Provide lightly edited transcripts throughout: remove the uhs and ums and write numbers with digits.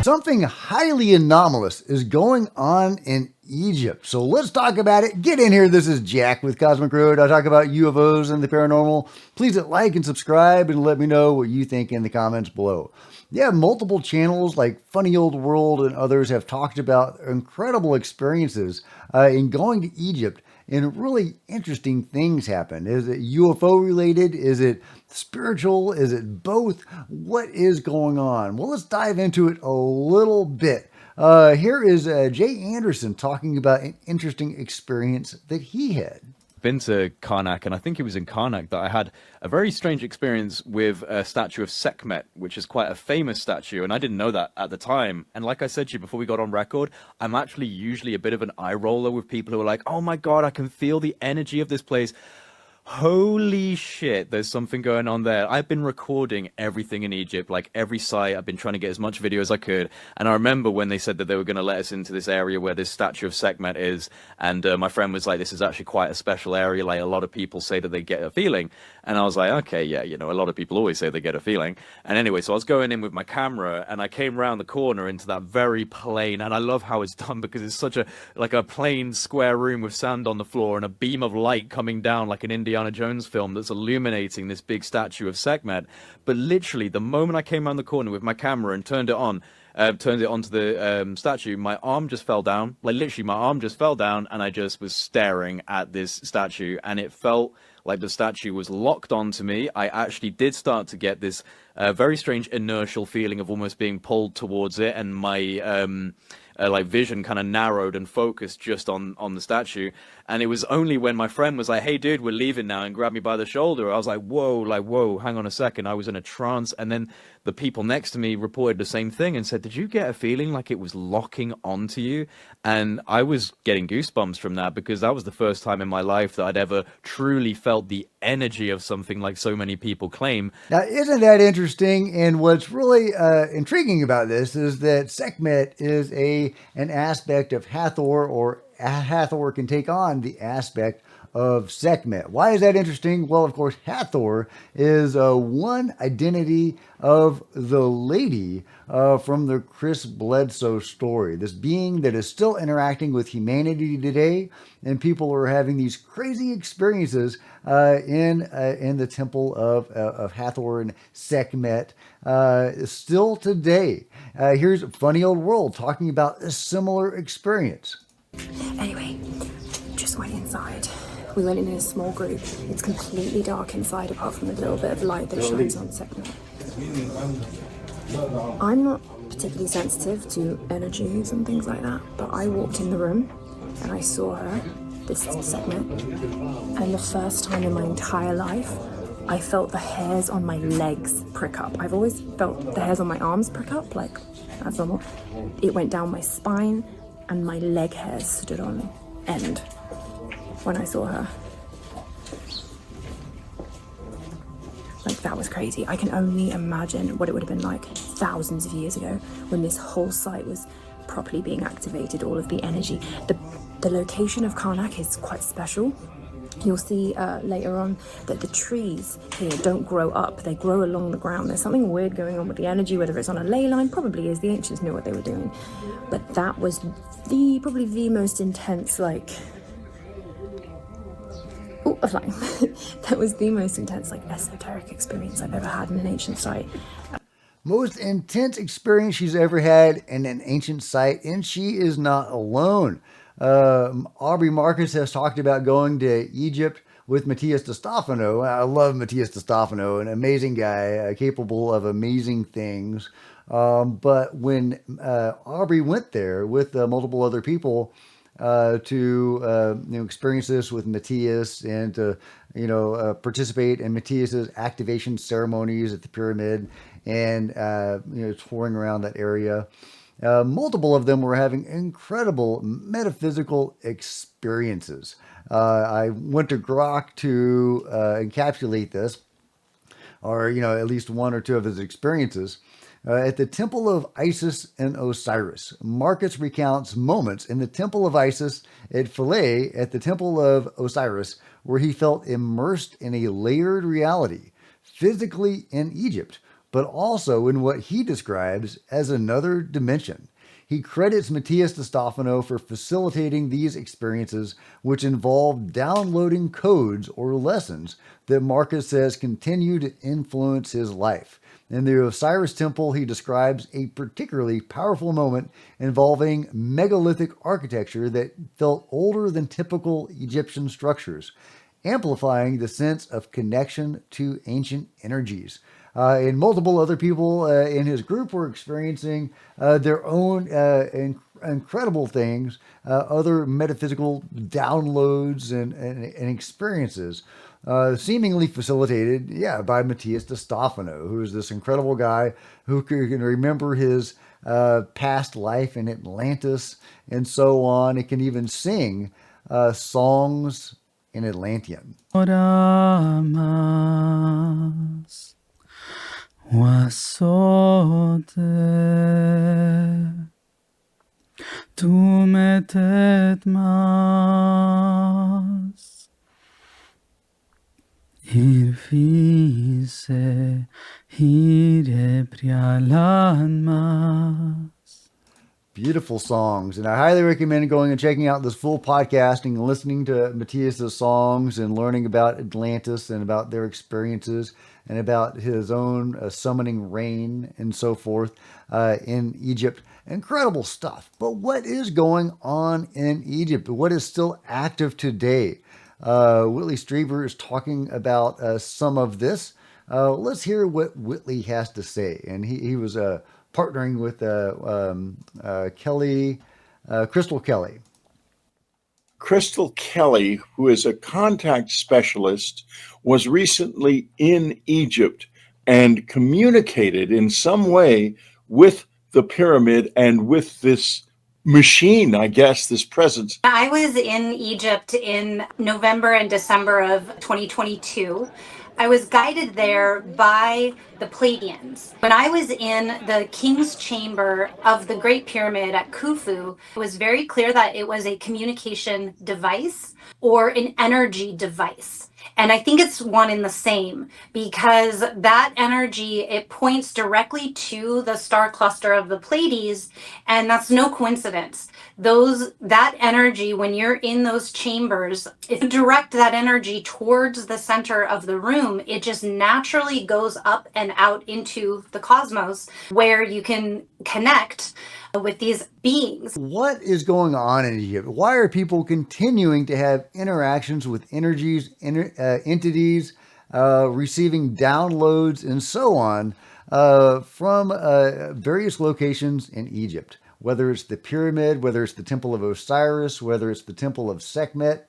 Something highly anomalous is going on in Egypt. So let's talk about it. Get in here. This is Jack with Cosmic Road. I talk about UFOs and the paranormal. Please hit like and subscribe and let me know what you think in the comments below. Yeah, multiple channels like Funny Old World and others have talked about incredible experiences in going to Egypt, and really interesting things happen. Is it UFO related? Is it spiritual? Is it both? What is going on? Well, let's dive into it a little bit. Here is Jay Anderson talking about an interesting experience that he had. Been to Karnak, and I think it was in Karnak that I had a very strange experience with a statue of Sekhmet, which is quite a famous statue, and I didn't know that at the time. And like I said to you before we got on record, I'm actually usually a bit of an eye roller with people who are like, oh my god, I can feel the energy of this place. Holy shit, there's something going on there. I've been recording everything in Egypt, like every site. I've been trying to get as much video as I could. And I remember when they said that they were going to let us into this area where this statue of Sekhmet is. And my friend was like, this is actually quite a special area. Like, a lot of people say that they get a feeling. And I was like, okay, yeah, you know, a lot of people always say they get a feeling. And anyway, so I was going in with my camera and I came around the corner into that very plain. And I love how it's done because it's such a, like a plain square room with sand on the floor and a beam of light coming down like an Indiana Jones film that's illuminating this big statue of Sekhmet. But literally, the moment I came around the corner with my camera and turned it onto the statue, my arm just fell down. Like, literally, my arm just fell down, and I just was staring at this statue, and it felt like the statue was locked onto me. I actually did start to get this very strange inertial feeling of almost being pulled towards it, and my like vision kind of narrowed and focused just on the statue. And it was only when my friend was like, hey dude, we're leaving now, and grabbed me by the shoulder, I was like, whoa, hang on a second. I was in a trance. And then the people next to me reported the same thing and said, did you get a feeling like it was locking onto you? And I was getting goosebumps from that, because that was the first time in my life that I'd ever truly felt the energy of something like so many people claim. Now, isn't that interesting? And what's really intriguing about this is that Sekhmet is an aspect of Hathor, or Hathor can take on the aspect of Sekhmet. Why is that interesting? Well, of course, Hathor is one identity of the lady from the Chris Bledsoe story. This being that is still interacting with humanity today, and people are having these crazy experiences in the temple of Hathor and Sekhmet still today. Here's Funny Old World talking about a similar experience. Anyway, just went inside. We went in a small group. It's completely dark inside apart from the little bit of light that shines on Sekhmet. I'm not particularly sensitive to energies and things like that, but I walked in the room and I saw her, this Sekhmet, and the first time in my entire life I felt the hairs on my legs prick up. I've always felt the hairs on my arms prick up, like that's normal. It went down my spine and my leg hairs stood on end when I saw her. Like, that was crazy. I can only imagine what it would have been like thousands of years ago when this whole site was properly being activated, all of the energy. The location of Karnak is quite special. You'll see later on that the trees here don't grow up, they grow along the ground. There's something weird going on with the energy, whether it's on a ley line, probably is. The ancients knew what they were doing. But that was probably the most intense, like, that was the most intense, like, esoteric experience I've ever had in an ancient site. Most intense experience she's ever had in an ancient site, and she is not alone. Aubrey Marcus has talked about going to Egypt with Matthias DeStefano. I love Matthias DeStefano, an amazing guy, capable of amazing things. But when Aubrey went there with multiple other people to experience this with Matthias, and to participate in Matthias's activation ceremonies at the pyramid, and touring around that area. Multiple of them were having incredible metaphysical experiences. I went to Grok to encapsulate this, or at least one or two of his experiences. At the Temple of Isis and Osiris, Marcus recounts moments in the Temple of Isis at Philae at the Temple of Osiris where he felt immersed in a layered reality, physically in Egypt, but also in what he describes as another dimension. He credits Matthias de Stefano for facilitating these experiences, which involve downloading codes or lessons that Marcus says continue to influence his life. In the Osiris Temple, he describes a particularly powerful moment involving megalithic architecture that felt older than typical Egyptian structures, amplifying the sense of connection to ancient energies. And multiple other people in his group were experiencing their own incredible things, other metaphysical downloads and experiences, seemingly facilitated, by Matthias de Stefano, who is this incredible guy who can remember his past life in Atlantis and so on. It can even sing songs in Atlantean. Oramas wasote tu metet mas irfise hire prialan mas. Beautiful songs, and I highly recommend going and checking out this full podcasting and listening to Matthias' songs and learning about Atlantis and about their experiences and about his own summoning rain and so forth in Egypt. Incredible stuff. But what is going on in Egypt? What is still active today? Whitley Strieber is talking about some of this. Let's hear what Whitley has to say. And he was partnering with Crystal Kelly. Crystal Kelly, who is a contact specialist, was recently in Egypt and communicated in some way with the pyramid and with this machine, I guess, this presence. I was in Egypt in November and December of 2022. I was guided there by the Pleiadians. When I was in the King's Chamber of the Great Pyramid at Khufu, it was very clear that it was a communication device or an energy device. And I think it's one and the same, because that energy, it points directly to the star cluster of the Pleiades, and that's no coincidence. That energy, when you're in those chambers, if you direct that energy towards the center of the room, it just naturally goes up and out into the cosmos, where you can connect with these beings. What is going on in Egypt? Why are people continuing to have interactions with energies, entities, receiving downloads and so on from various locations in Egypt? Whether it's the pyramid, whether it's the Temple of Osiris, whether it's the Temple of Sekhmet.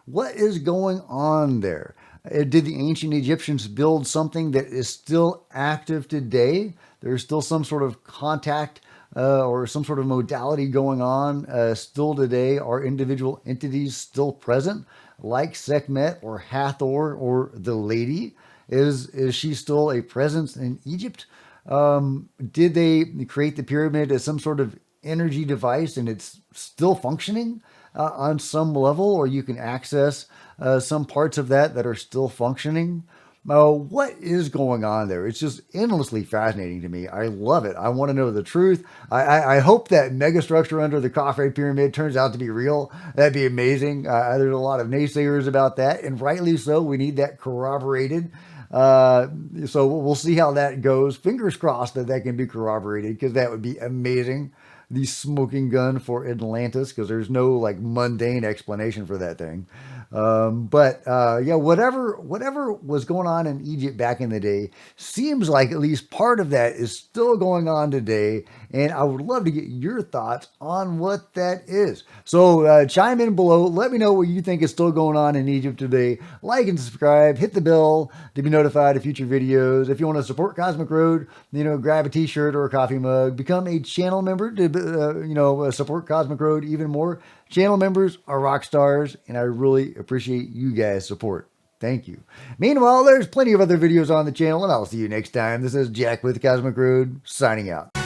What is going on there? Did the ancient Egyptians build something that is still active today? There's still some sort of contact or some sort of modality going on still today. Are individual entities still present, like Sekhmet or Hathor or the Lady? Is she still a presence in Egypt? Did they create the pyramid as some sort of energy device and it's still functioning on some level, or you can access some parts of that are still functioning? What is going on there? It's just endlessly fascinating to me. I love it. I want to know the truth. I hope that megastructure under the Khafre pyramid turns out to be real. That'd be amazing. There's a lot of naysayers about that, and rightly so. We need that corroborated. So we'll see how that goes. Fingers crossed that can be corroborated, because that would be amazing. The smoking gun for Atlantis, because there's no like mundane explanation for that thing. Whatever was going on in Egypt back in the day seems like at least part of that is still going on today, and I would love to get your thoughts on what that is. So chime in below. Let me know what you think is still going on in Egypt today. Like and subscribe. Hit the bell to be notified of future videos. If you want to support Cosmic Road, grab a t-shirt or a coffee mug. Become a channel member to support Cosmic Road even more. Channel members are rock stars, and I really appreciate you guys' support. Thank you. Meanwhile, there's plenty of other videos on the channel, and I'll see you next time. This is Jack with Cosmic Road, signing out.